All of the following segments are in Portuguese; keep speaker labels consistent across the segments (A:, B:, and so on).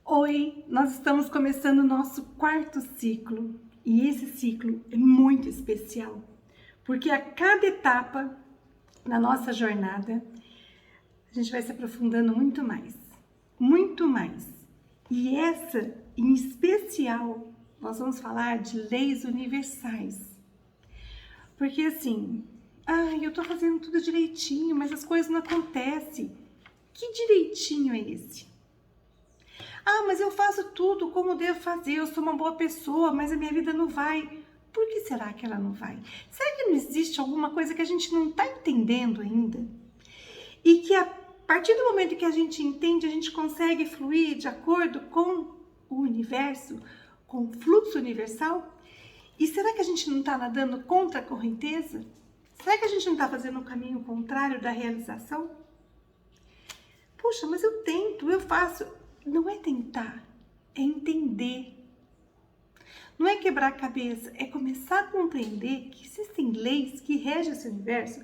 A: Oi, nós estamos começando o nosso quarto ciclo e esse ciclo é muito especial, porque a cada etapa na nossa jornada a gente vai se aprofundando muito mais, muito mais. E essa, em especial, nós vamos falar de leis universais. Porque assim, eu tô fazendo tudo direitinho, mas as coisas não acontecem. Que direitinho é esse? Mas eu faço tudo como devo fazer, eu sou uma boa pessoa, mas a minha vida não vai. Por que será que ela não vai? Será que não existe alguma coisa que a gente não está entendendo ainda? E que a partir do momento que a gente entende, a gente consegue fluir de acordo com o universo, com o fluxo universal? E será que a gente não está nadando contra a correnteza? Será que a gente não está fazendo um caminho contrário da realização? Puxa, mas eu tento, eu faço. Não é tentar, é entender. Não é quebrar a cabeça, é começar a compreender que existem leis que regem esse universo,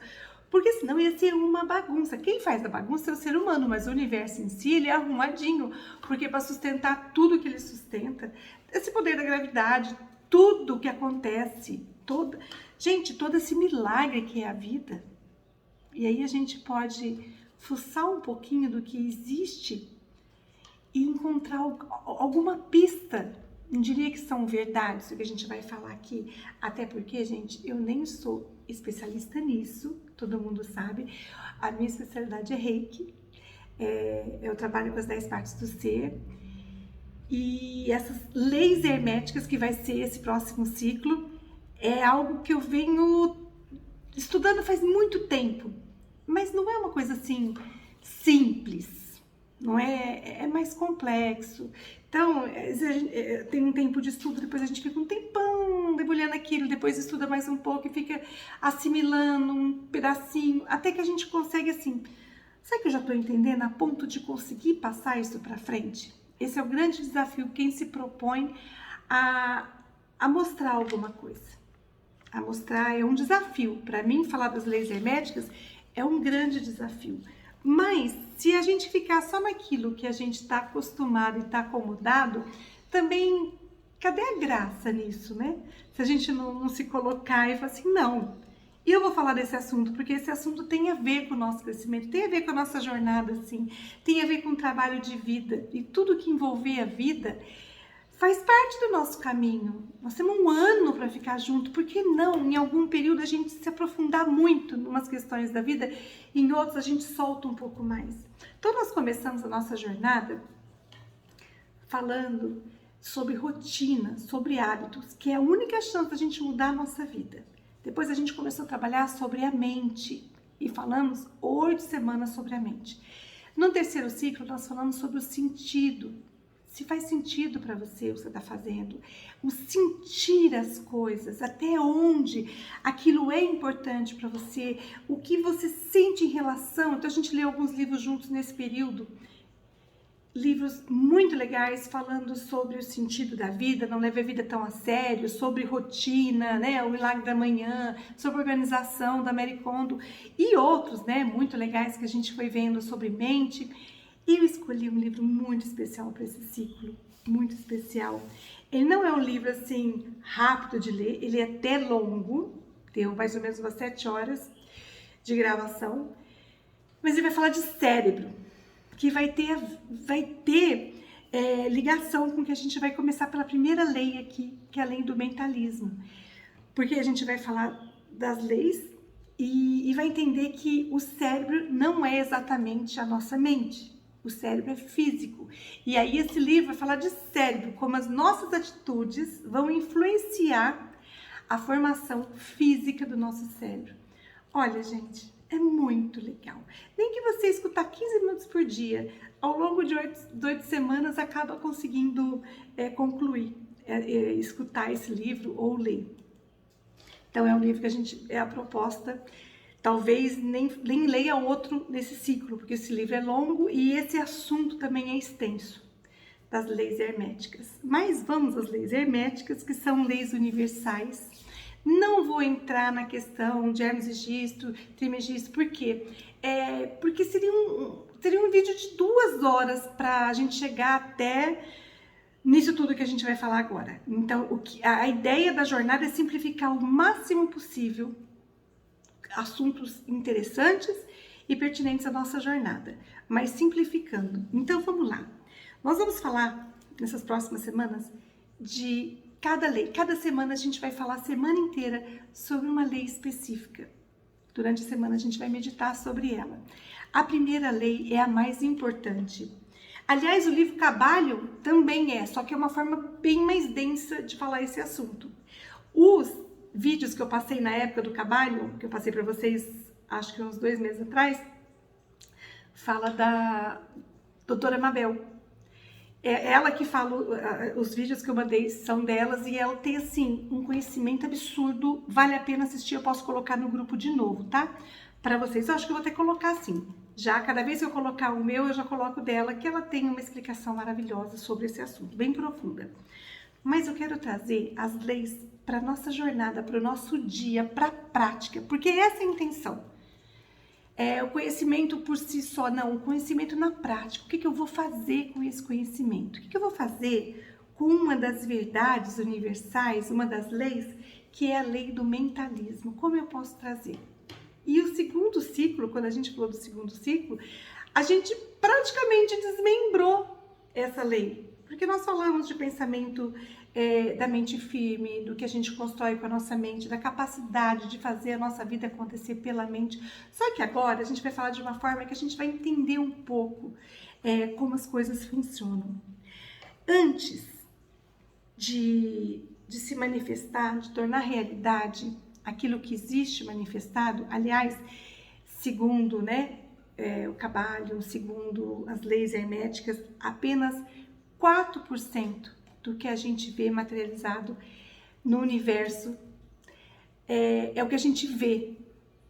A: porque senão ia ser uma bagunça. Quem faz a bagunça é o ser humano, mas o universo em si, ele é arrumadinho, porque para sustentar tudo que ele sustenta, esse poder da gravidade, tudo que acontece, todo esse milagre que é a vida. E aí a gente pode fuçar um pouquinho do que existe e encontrar alguma pista. Não diria que são verdades o que a gente vai falar aqui, até porque, gente, eu nem sou especialista nisso, todo mundo sabe. A minha especialidade é Reiki, eu trabalho com as 10 partes do ser, e essas leis herméticas que vai ser esse próximo ciclo é algo que eu venho estudando faz muito tempo, mas não é uma coisa assim simples. Não é mais complexo. Então, tem um tempo de estudo, depois a gente fica um tempão debulhando aquilo, depois estuda mais um pouco e fica assimilando um pedacinho, até que a gente consegue assim, será que eu já estou entendendo a ponto de conseguir passar isso para frente? Esse é o grande desafio, quem se propõe a mostrar alguma coisa. A mostrar é um desafio. Para mim, falar das leis herméticas é um grande desafio. Mas, se a gente ficar só naquilo que a gente está acostumado e está acomodado, também, cadê a graça nisso, né? Se a gente não se colocar e falar assim, não, eu vou falar desse assunto, porque esse assunto tem a ver com o nosso crescimento, tem a ver com a nossa jornada, assim, tem a ver com o trabalho de vida, e tudo que envolver a vida faz parte do nosso caminho. Nós temos um ano para ficar junto, por que não, em algum período, a gente se aprofundar muito em umas questões da vida, e em outros a gente solta um pouco mais. Então, nós começamos a nossa jornada falando sobre rotina, sobre hábitos, que é a única chance da gente mudar a nossa vida. Depois a gente começou a trabalhar sobre a mente, e falamos 8 semanas sobre a mente. No terceiro ciclo, nós falamos sobre o sentido. Se faz sentido para você o que você está fazendo, o sentir as coisas, até onde aquilo é importante para você, o que você sente em relação. Então a gente leu alguns livros juntos nesse período, livros muito legais falando sobre o sentido da vida, não leve a vida tão a sério, sobre rotina, né, o milagre da manhã, sobre organização da Marie Kondo e outros, né, muito legais que a gente foi vendo sobre mente. E eu escolhi um livro muito especial para esse ciclo, muito especial. Ele não é um livro assim rápido de ler, ele é até longo, deu mais ou menos umas 7 horas de gravação, mas ele vai falar de cérebro, que vai ter ligação com o que a gente vai começar pela primeira lei aqui, que é a lei do mentalismo, porque a gente vai falar das leis e vai entender que o cérebro não é exatamente a nossa mente. O cérebro é físico. E aí esse livro vai falar de cérebro, como as nossas atitudes vão influenciar a formação física do nosso cérebro. Olha, gente, é muito legal. Nem que você escutar 15 minutos por dia, ao longo de 8 semanas, acaba conseguindo concluir, escutar esse livro ou ler. Então é um livro que é a proposta. Talvez nem leia outro nesse ciclo, porque esse livro é longo e esse assunto também é extenso, das leis herméticas. Mas vamos às leis herméticas, que são leis universais. Não vou entrar na questão de Hermes Egisto, Trismegisto, por quê? Porque seria um vídeo de 2 horas para a gente chegar até nisso tudo que a gente vai falar agora. Então, a ideia da jornada é simplificar o máximo possível assuntos interessantes e pertinentes à nossa jornada, mas simplificando. Então, vamos lá. Nós vamos falar, nessas próximas semanas, de cada lei. Cada semana a gente vai falar a semana inteira sobre uma lei específica. Durante a semana a gente vai meditar sobre ela. A primeira lei é a mais importante. Aliás, o livro Cabalho também só que é uma forma bem mais densa de falar esse assunto. Os vídeos que eu passei na época do Cabalho, que eu passei para vocês, acho que uns 2 meses atrás, fala da doutora Mabel. É ela que fala, os vídeos que eu mandei são delas, e ela tem, assim, um conhecimento absurdo, vale a pena assistir, eu posso colocar no grupo de novo, tá? Para vocês, eu acho que eu vou ter que colocar assim. Já cada vez que eu colocar o meu, eu já coloco dela, que ela tem uma explicação maravilhosa sobre esse assunto, bem profunda. Mas eu quero trazer as leis para nossa jornada, para o nosso dia, para a prática, porque essa é a intenção. O conhecimento por si só, não, o conhecimento na prática. O que eu vou fazer com esse conhecimento? O que eu vou fazer com uma das verdades universais, uma das leis, que é a lei do mentalismo? Como eu posso trazer? E o segundo ciclo, quando a gente falou do segundo ciclo, a gente praticamente desmembrou essa lei. Porque nós falamos de pensamento da mente firme, do que a gente constrói com a nossa mente, da capacidade de fazer a nossa vida acontecer pela mente. Só que agora a gente vai falar de uma forma que a gente vai entender um pouco como as coisas funcionam. Antes de se manifestar, de tornar realidade aquilo que existe manifestado, aliás, segundo o Cabalho, segundo as leis herméticas, apenas 4% do que a gente vê materializado no universo é o que a gente vê.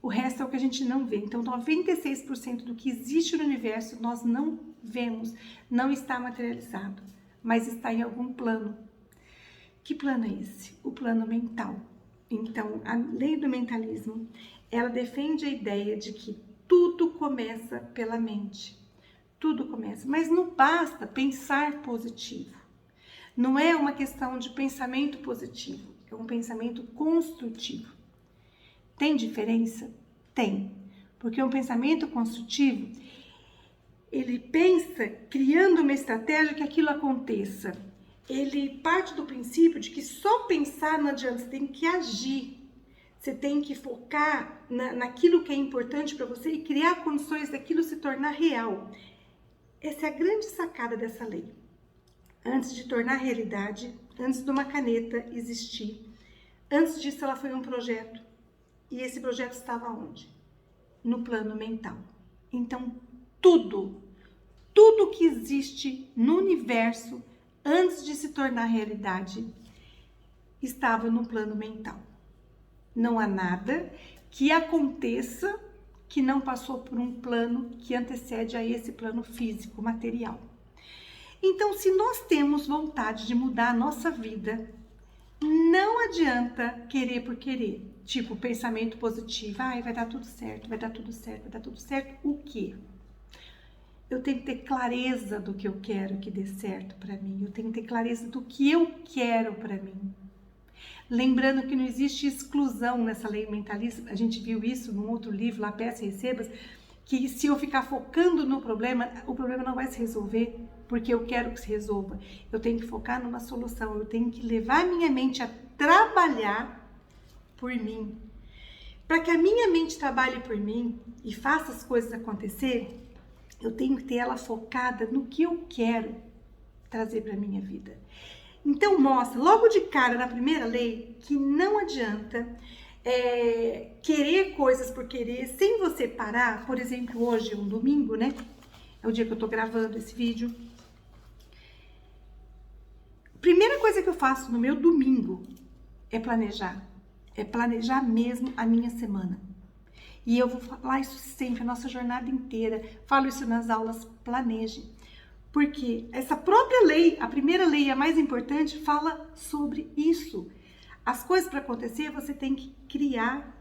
A: O resto é o que a gente não vê. Então, 96% do que existe no universo nós não vemos, não está materializado, mas está em algum plano. Que plano é esse? O plano mental. Então, a lei do mentalismo, ela defende a ideia de que tudo começa pela mente. Tudo começa, mas não basta pensar positivo. Não é uma questão de pensamento positivo, é um pensamento construtivo. Tem diferença? Tem. Porque um pensamento construtivo, ele pensa criando uma estratégia que aquilo aconteça. Ele parte do princípio de que só pensar não adianta, você tem que agir. Você tem que focar naquilo que é importante para você e criar condições daquilo se tornar real. Essa é a grande sacada dessa lei. Antes de tornar realidade, antes de uma caneta existir, antes disso ela foi um projeto. E esse projeto estava onde? No plano mental. Então, tudo que existe no universo, antes de se tornar realidade, estava no plano mental. Não há nada que aconteça que não passou por um plano que antecede a esse plano físico, material. Então, se nós temos vontade de mudar a nossa vida, não adianta querer por querer. Tipo, pensamento positivo. Vai dar tudo certo, vai dar tudo certo, vai dar tudo certo. O quê? Eu tenho que ter clareza do que eu quero que dê certo para mim. Eu tenho que ter clareza do que eu quero para mim. Lembrando que não existe exclusão nessa lei mentalista. A gente viu isso num outro livro, lá, Peça e Recebas, que se eu ficar focando no problema, o problema não vai se resolver porque eu quero que se resolva. Eu tenho que focar numa solução, eu tenho que levar a minha mente a trabalhar por mim. Para que a minha mente trabalhe por mim e faça as coisas acontecer, eu tenho que ter ela focada no que eu quero trazer para a minha vida. Então mostra, logo de cara, na primeira lei, que não adianta querer coisas por querer, sem você parar. Por exemplo, hoje é um domingo, né? É o dia que eu tô gravando esse vídeo. Primeira coisa que eu faço no meu domingo é planejar. É planejar mesmo a minha semana. E eu vou falar isso sempre, a nossa jornada inteira. Falo isso nas aulas, planeje. Porque essa própria lei, a primeira lei, a mais importante, fala sobre isso. As coisas para acontecer, você tem que criar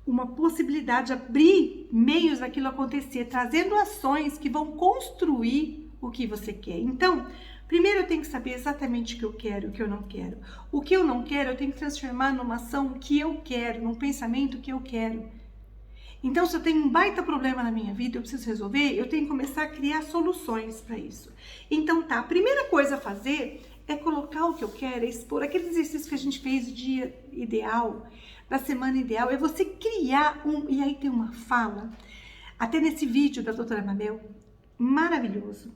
A: uma possibilidade de abrir meios daquilo acontecer, trazendo ações que vão construir o que você quer. Então, primeiro eu tenho que saber exatamente o que eu quero e o que eu não quero. O que eu não quero, eu tenho que transformar numa ação que eu quero, num pensamento que eu quero. Então, se eu tenho um baita problema na minha vida, eu preciso resolver, eu tenho que começar a criar soluções para isso. Então, tá, a primeira coisa a fazer é colocar o que eu quero, é expor aquele exercício que a gente fez do dia ideal, da semana ideal, é você criar e aí tem uma fala, até nesse vídeo da doutora Mabel, maravilhoso,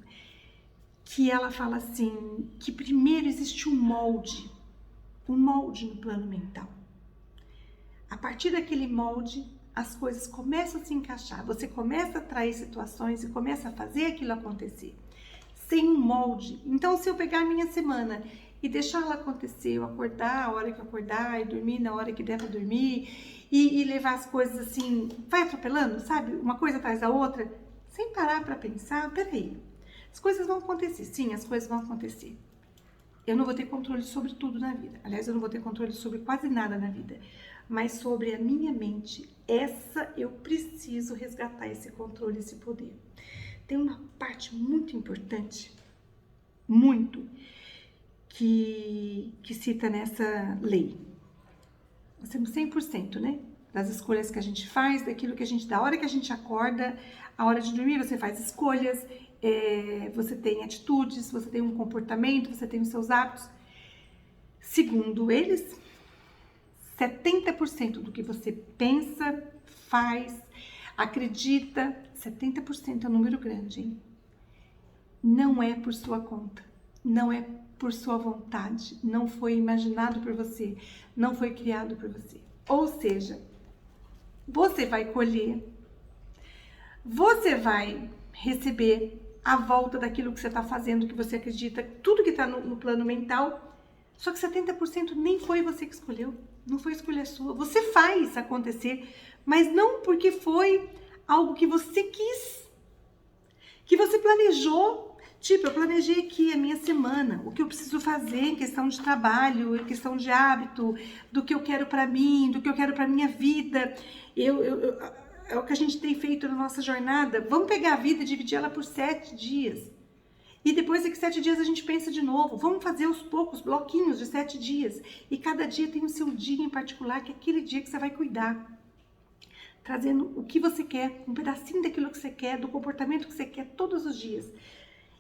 A: que ela fala assim, que primeiro existe um molde no plano mental. A partir daquele molde, as coisas começam a se encaixar, você começa a atrair situações e começa a fazer aquilo acontecer, sem um molde. Então, se eu pegar a minha semana e deixar ela acontecer, eu acordar a hora que eu acordar e dormir na hora que devo dormir e levar as coisas assim, vai atropelando, sabe? Uma coisa atrás da outra, sem parar para pensar, peraí, as coisas vão acontecer, sim, as coisas vão acontecer. Eu não vou ter controle sobre tudo na vida. Aliás, eu não vou ter controle sobre quase nada na vida. Mas sobre a minha mente, essa eu preciso resgatar esse controle, esse poder. Tem uma parte muito importante, muito, que cita nessa lei. Nós temos 100%, né? Das escolhas que a gente faz, daquilo que a gente, da hora que a gente acorda, a hora de dormir, você faz escolhas, você tem atitudes, você tem um comportamento, você tem os seus hábitos. Segundo eles, 70% do que você pensa, faz, acredita, 70% é um número grande, hein? Não é por sua conta, não é por sua vontade, não foi imaginado por você, não foi criado por você. Ou seja, você vai colher, você vai receber a volta daquilo que você está fazendo, que você acredita, tudo que está no plano mental, só que 70% nem foi você que escolheu, não foi escolha sua. Você faz acontecer, mas não porque foi algo que você quis, que você planejou. Tipo, eu planejei aqui a minha semana, o que eu preciso fazer em questão de trabalho, em questão de hábito, do que eu quero para mim, do que eu quero para minha vida. É o que a gente tem feito na nossa jornada. Vamos pegar a vida e dividir ela por 7 dias. E depois daqui 7 dias a gente pensa de novo. Vamos fazer aos poucos, bloquinhos de 7 dias. E cada dia tem o seu dia em particular, que é aquele dia que você vai cuidar. Trazendo o que você quer, um pedacinho daquilo que você quer, do comportamento que você quer todos os dias.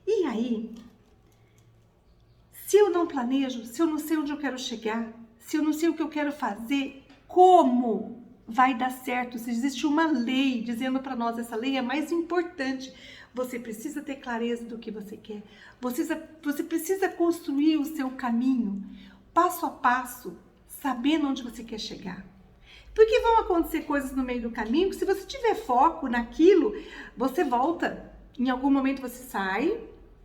A: E aí, se eu não planejo, se eu não sei onde eu quero chegar, se eu não sei o que eu quero fazer, como vai dar certo? Se existe uma lei dizendo para nós, essa lei é mais importante. Você precisa ter clareza do que você quer. Você precisa construir o seu caminho, passo a passo, sabendo onde você quer chegar. Porque vão acontecer coisas no meio do caminho que, se você tiver foco naquilo, você volta. Em algum momento você sai,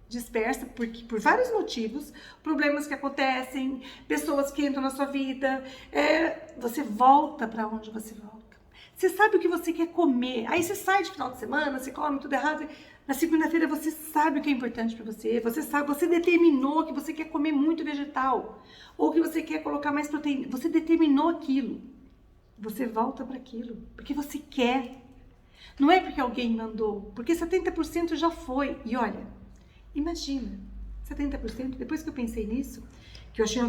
A: dispersa, porque por vários motivos, problemas que acontecem, pessoas que entram na sua vida, você volta para onde você volta. Você sabe o que você quer comer, aí você sai de final de semana, você come tudo errado, na segunda-feira você sabe o que é importante para você, você determinou que você quer comer muito vegetal, ou que você quer colocar mais proteína, você determinou aquilo, você volta para aquilo, porque você quer, não é porque alguém mandou, porque 70% já foi, e olha, imagina, 70%, depois que eu pensei nisso, que eu achei,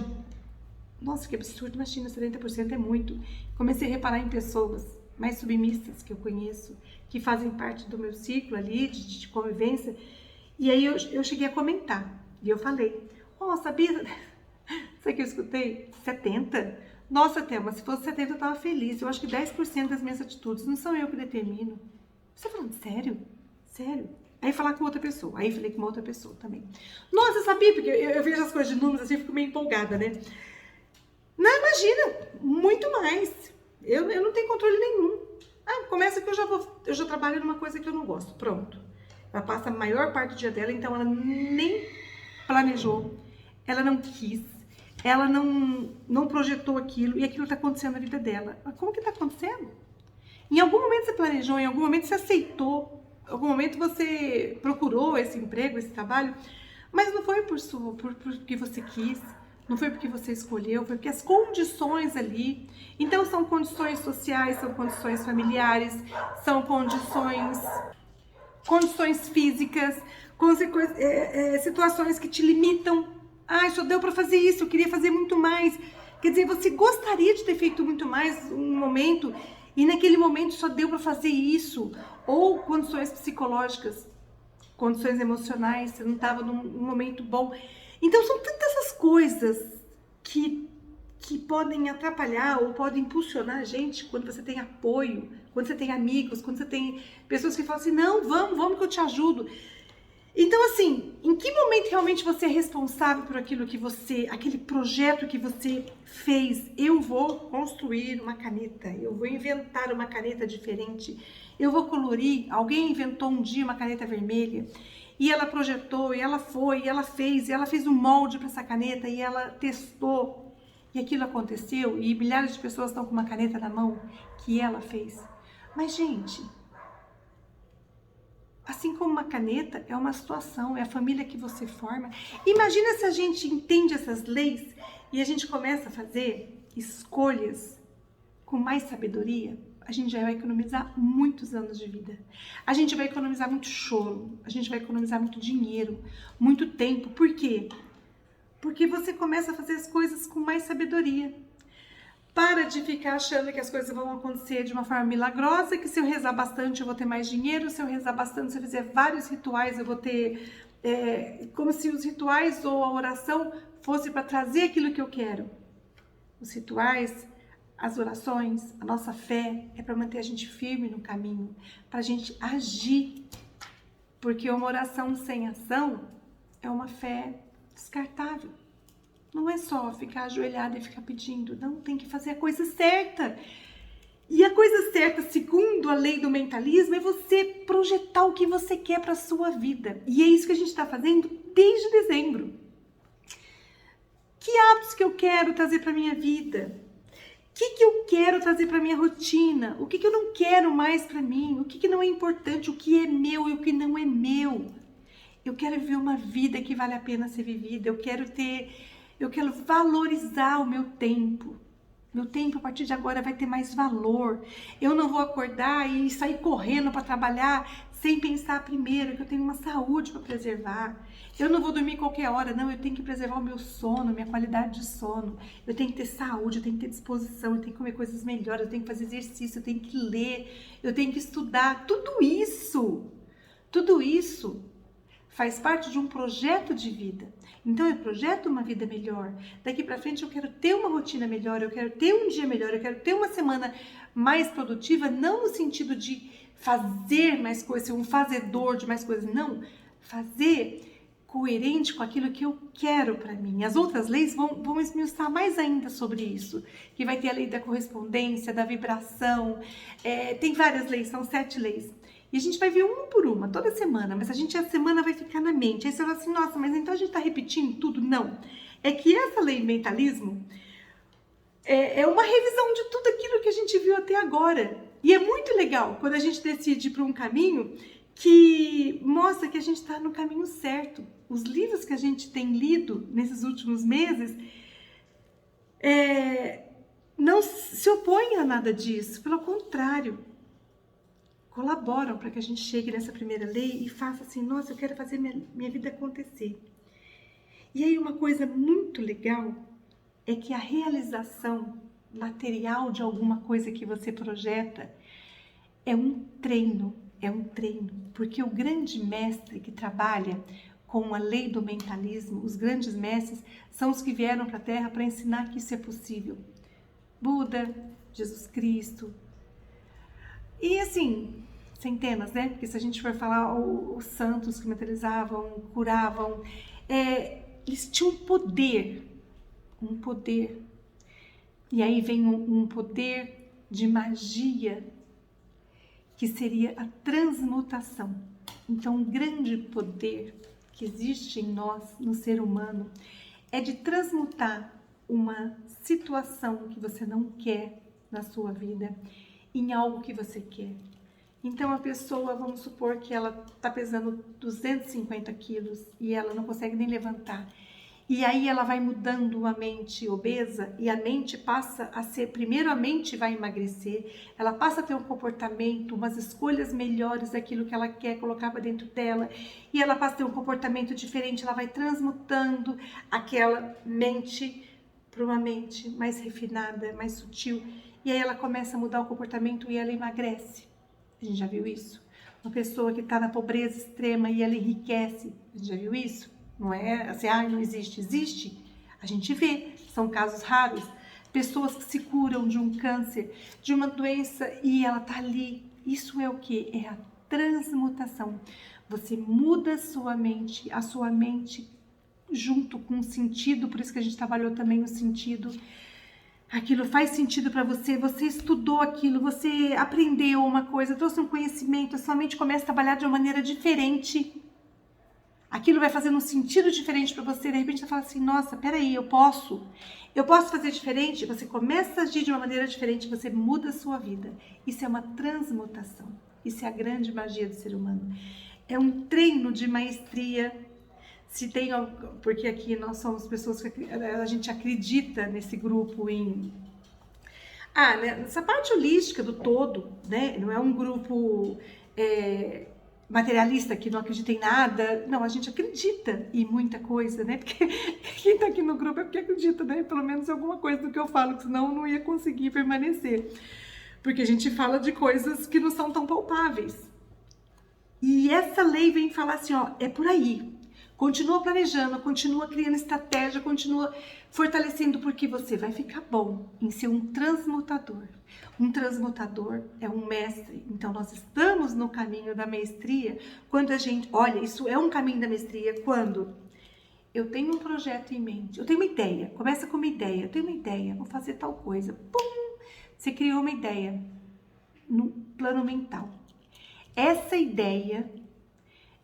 A: nossa, que absurdo, imagina, 70% é muito. Comecei a reparar em pessoas mais submissas que eu conheço, que fazem parte do meu ciclo ali, de convivência, e aí eu cheguei a comentar, e eu falei, sabia, sabe o que eu escutei? 70%? Nossa, Thelma, se fosse 70% eu tava feliz, eu acho que 10% das minhas atitudes não são eu que determino. Você tá falando sério? Sério? Aí falar com outra pessoa. Aí falei com uma outra pessoa também. Nossa, sabia? Porque eu vejo as coisas de números assim, eu fico meio empolgada, né? Não, imagina, muito mais. Eu não tenho controle nenhum. Começa que eu já trabalho numa coisa que eu não gosto. Pronto. Ela passa a maior parte do dia dela, então ela nem planejou. Ela não quis. Ela não projetou aquilo. E aquilo tá acontecendo na vida dela. Mas como que tá acontecendo? Em algum momento você planejou, em algum momento você aceitou. Em algum momento você procurou esse emprego, esse trabalho, mas não foi porque você quis, Não foi porque você escolheu, foi porque as condições ali. Então são condições sociais, são condições familiares, são condições físicas, situações que te limitam. Ah, só deu para fazer isso, eu queria fazer muito mais. Quer dizer, você gostaria de ter feito muito mais um momento e naquele momento só deu para fazer isso. Ou condições psicológicas, condições emocionais, você não estava num momento bom. Então são tantas essas coisas que podem atrapalhar ou podem impulsionar a gente quando você tem apoio, quando você tem amigos, quando você tem pessoas que falam assim, não, vamos que eu te ajudo. Então, assim, em que momento realmente você é responsável por aquilo que aquele projeto que você fez? Eu vou construir uma caneta, eu vou inventar uma caneta diferente, eu vou colorir. Alguém inventou um dia uma caneta vermelha e ela projetou, e ela foi, e ela fez um molde para essa caneta e ela testou. E aquilo aconteceu e milhares de pessoas estão com uma caneta na mão que ela fez. Mas, gente, assim como uma caneta é uma situação, é a família que você forma. Imagina se a gente entende essas leis e a gente começa a fazer escolhas com mais sabedoria. A gente já vai economizar muitos anos de vida. A gente vai economizar muito choro, a gente vai economizar muito dinheiro, muito tempo. Por quê? Porque você começa a fazer as coisas com mais sabedoria. Para de ficar achando que as coisas vão acontecer de uma forma milagrosa, que se eu rezar bastante eu vou ter mais dinheiro, se eu rezar bastante, se eu fizer vários rituais eu vou ter... como se os rituais ou a oração fosse para trazer aquilo que eu quero. Os rituais, as orações, a nossa fé é para manter a gente firme no caminho, para a gente agir. Porque uma oração sem ação é uma fé descartável. Não é só ficar ajoelhada e ficar pedindo, não, tem que fazer a coisa certa. E a coisa certa, segundo a lei do mentalismo, é você projetar o que você quer para a sua vida. E é isso que a gente está fazendo desde dezembro. Que hábitos que eu quero trazer para a minha vida? O que eu quero trazer para a minha rotina? O que eu não quero mais para mim? O que não é importante? O que é meu e o que não é meu? Eu quero viver uma vida que vale a pena ser vivida. Eu quero valorizar o meu tempo. Meu tempo, a partir de agora, vai ter mais valor. Eu não vou acordar e sair correndo para trabalhar sem pensar primeiro que eu tenho uma saúde para preservar. Eu não vou dormir qualquer hora, não. Eu tenho que preservar o meu sono, minha qualidade de sono. Eu tenho que ter saúde, eu tenho que ter disposição, eu tenho que comer coisas melhores, eu tenho que fazer exercício, eu tenho que ler, eu tenho que estudar. Tudo isso faz parte de um projeto de vida. Então eu projeto uma vida melhor. Daqui para frente eu quero ter uma rotina melhor, eu quero ter um dia melhor, eu quero ter uma semana mais produtiva, não no sentido de fazer mais coisas, ser um fazedor de mais coisas, não. Fazer coerente com aquilo que eu quero para mim. As outras leis vão esmiuçar mais ainda sobre isso, que vai ter a lei da correspondência, da vibração, tem várias leis, são 7 leis. E a gente vai ver uma por uma, toda semana, mas a semana vai ficar na mente. Aí você fala assim, nossa, mas então a gente está repetindo tudo? Não. É que essa lei do mentalismo é uma revisão de tudo aquilo que a gente viu até agora. E é muito legal quando a gente decide ir para um caminho que mostra que a gente está no caminho certo. Os livros que a gente tem lido nesses últimos meses não se opõem a nada disso, pelo contrário. Colaboram para que a gente chegue nessa primeira lei e faça assim, nossa, eu quero fazer minha vida acontecer. E aí uma coisa muito legal é que a realização material de alguma coisa que você projeta é um treino, porque o grande mestre que trabalha com a lei do mentalismo, os grandes mestres são os que vieram para a Terra para ensinar que isso é possível. Buda, Jesus Cristo. E assim, centenas, né? Porque se a gente for falar os santos que materializavam, curavam, eles tinham um poder. E aí vem um poder de magia, que seria a transmutação. Então, um grande poder que existe em nós, no ser humano, é de transmutar uma situação que você não quer na sua vida em algo que você quer. Então a pessoa, vamos supor que ela está pesando 250 quilos e ela não consegue nem levantar. E aí ela vai mudando a mente obesa e a mente passa a ser, primeiro a mente vai emagrecer, ela passa a ter um comportamento, umas escolhas melhores daquilo que ela quer colocar para dentro dela, e ela passa a ter um comportamento diferente, ela vai transmutando aquela mente para uma mente mais refinada, mais sutil, e aí ela começa a mudar o comportamento e ela emagrece. A gente já viu isso? Uma pessoa que está na pobreza extrema e ela enriquece, a gente já viu isso? Não é assim, não existe. Existe. A gente vê, são casos raros. Pessoas que se curam de um câncer, de uma doença e ela tá ali. Isso é o que? É a transmutação. Você muda a sua mente junto com o sentido, por isso que a gente trabalhou também o sentido. Aquilo faz sentido para você, você estudou aquilo, você aprendeu uma coisa, trouxe um conhecimento, a sua mente começa a trabalhar de uma maneira diferente. Aquilo vai fazendo um sentido diferente para você, de repente você fala assim, nossa, peraí, eu posso fazer diferente? Você começa a agir de uma maneira diferente, você muda a sua vida. Isso é uma transmutação, isso é a grande magia do ser humano. É um treino de maestria, porque aqui nós somos pessoas que a gente acredita nesse grupo em... nessa parte holística do todo, né? Não é um grupo... materialista, que não acredita em nada. Não, a gente acredita em muita coisa, né? Porque quem tá aqui no grupo é porque acredita, né? Pelo menos em alguma coisa do que eu falo, senão eu não ia conseguir permanecer. Porque a gente fala de coisas que não são tão palpáveis. E essa lei vem falar assim, ó, é por aí. Continua planejando, continua criando estratégia, continua fortalecendo, porque você vai ficar bom em ser um transmutador. Um transmutador é um mestre. Então, nós estamos no caminho da mestria quando a gente... Olha, isso é um caminho da mestria quando eu tenho um projeto em mente, eu tenho uma ideia, começa com uma ideia, eu tenho uma ideia, vou fazer tal coisa. Pum! Você criou uma ideia no plano mental. Essa ideia...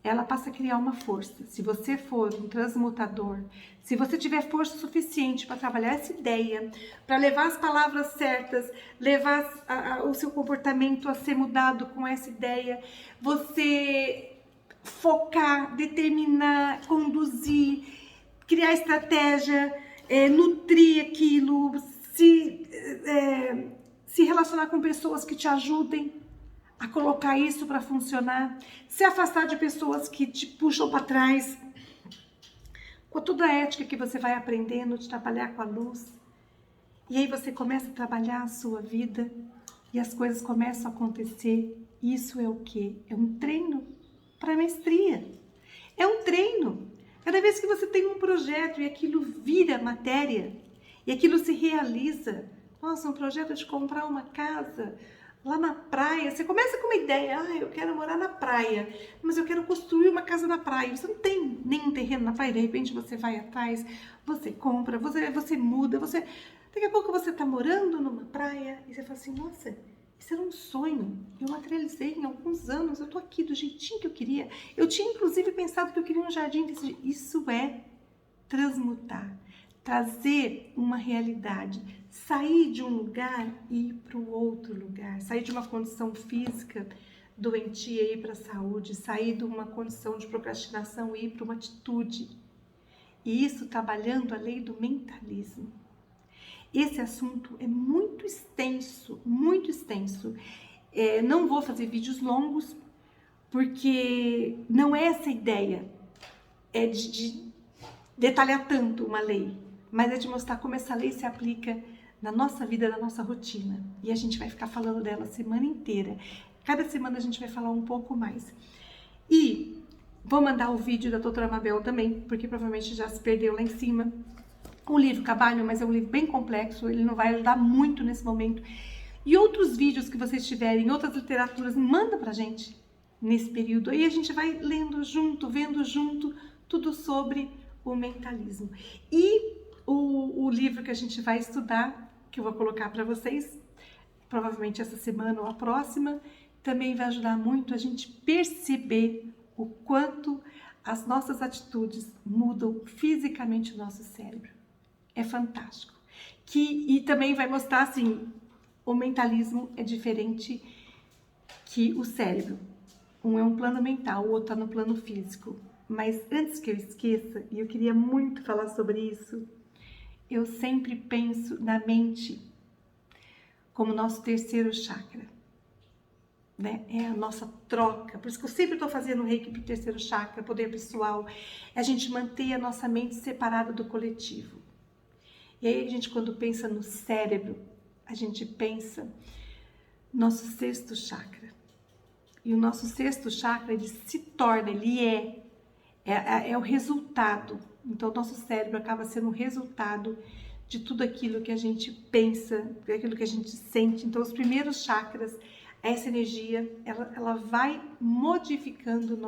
A: ela passa a criar uma força. Se você for um transmutador, se você tiver força suficiente para trabalhar essa ideia, para levar as palavras certas, levar o seu comportamento a ser mudado com essa ideia, você focar, determinar, conduzir, criar estratégia, nutrir aquilo, se relacionar com pessoas que te ajudem a colocar isso para funcionar, se afastar de pessoas que te puxam para trás, com toda a ética que você vai aprendendo, de trabalhar com a luz. E aí você começa a trabalhar a sua vida e as coisas começam a acontecer. Isso é o quê? É um treino para mestria. É um treino. Cada vez que você tem um projeto e aquilo vira matéria, e aquilo se realiza, nossa, um projeto de comprar uma casa lá na praia, você começa com uma ideia, eu quero morar na praia, mas eu quero construir uma casa na praia. Você não tem nenhum terreno na praia, de repente você vai atrás, você compra, você muda, daqui a pouco você está morando numa praia e você fala assim, nossa, isso era um sonho, eu materializei em alguns anos, eu tô aqui do jeitinho que eu queria. Eu tinha inclusive pensado que eu queria um jardim desse jeito. Isso é transmutar, trazer uma realidade, sair de um lugar e ir para o outro lugar, sair de uma condição física doentia e ir para a saúde, sair de uma condição de procrastinação e ir para uma atitude. E isso trabalhando a lei do mentalismo. Esse assunto é muito extenso, muito extenso. Não vou fazer vídeos longos, porque não é essa ideia, de detalhar tanto uma lei, mas é de mostrar como essa lei se aplica na nossa vida, na nossa rotina. E a gente vai ficar falando dela a semana inteira. Cada semana a gente vai falar um pouco mais. E vou mandar o vídeo da doutora Mabel também, porque provavelmente já se perdeu lá em cima. Um livro Cabalho, mas é um livro bem complexo, ele não vai ajudar muito nesse momento. E outros vídeos que vocês tiverem, outras literaturas, manda pra gente nesse período. Aí a gente vai lendo junto, vendo junto, tudo sobre o mentalismo. E o livro que a gente vai estudar, que eu vou colocar para vocês, provavelmente essa semana ou a próxima, também vai ajudar muito a gente perceber o quanto as nossas atitudes mudam fisicamente o nosso cérebro. É fantástico. E também vai mostrar assim, o mentalismo é diferente que o cérebro. Um é um plano mental, o outro está no plano físico. Mas antes que eu esqueça, e eu queria muito falar sobre isso, eu sempre penso na mente como nosso terceiro chakra, né? É a nossa troca. Por isso que eu sempre estou fazendo reiki para o terceiro chakra, poder pessoal. É a gente manter a nossa mente separada do coletivo. E aí a gente, quando pensa no cérebro, a gente pensa no nosso sexto chakra. E o nosso sexto chakra, ele se torna, ele é o resultado. Então, o nosso cérebro acaba sendo o resultado de tudo aquilo que a gente pensa, aquilo que a gente sente. Então, os primeiros chakras, essa energia, ela vai modificando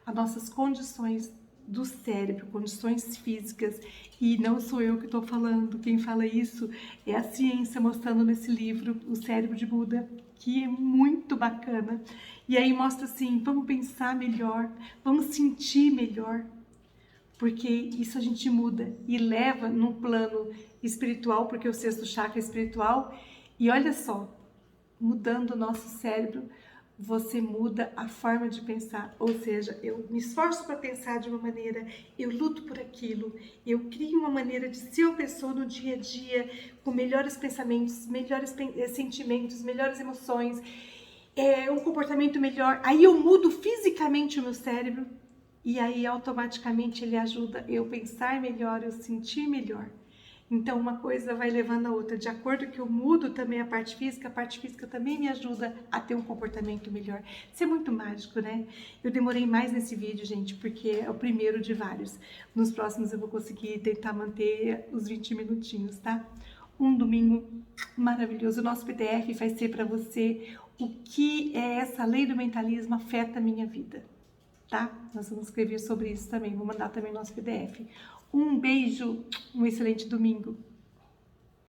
A: as nossas condições do cérebro, condições físicas. E não sou eu que estou falando, quem fala isso é a ciência, mostrando nesse livro, O Cérebro de Buda, que é muito bacana. E aí mostra assim, vamos pensar melhor, vamos sentir melhor, porque isso a gente muda e leva num plano espiritual, porque o sexto chakra é espiritual. E olha só, mudando o nosso cérebro, você muda a forma de pensar, ou seja, eu me esforço para pensar de uma maneira, eu luto por aquilo, eu crio uma maneira de ser uma pessoa no dia a dia, com melhores pensamentos, melhores sentimentos, melhores emoções, um comportamento melhor. Aí eu mudo fisicamente o meu cérebro e aí automaticamente ele ajuda eu pensar melhor, eu sentir melhor. Então, uma coisa vai levando a outra. De acordo que eu mudo também a parte física também me ajuda a ter um comportamento melhor. Isso é muito mágico, né? Eu demorei mais nesse vídeo, gente, porque é o primeiro de vários. Nos próximos eu vou conseguir tentar manter os 20 minutinhos, tá? Um domingo maravilhoso. O nosso PDF vai ser para você o que é essa lei do mentalismo afeta a minha vida, tá? Nós vamos escrever sobre isso também. Vou mandar também o nosso PDF. Um beijo, um excelente domingo.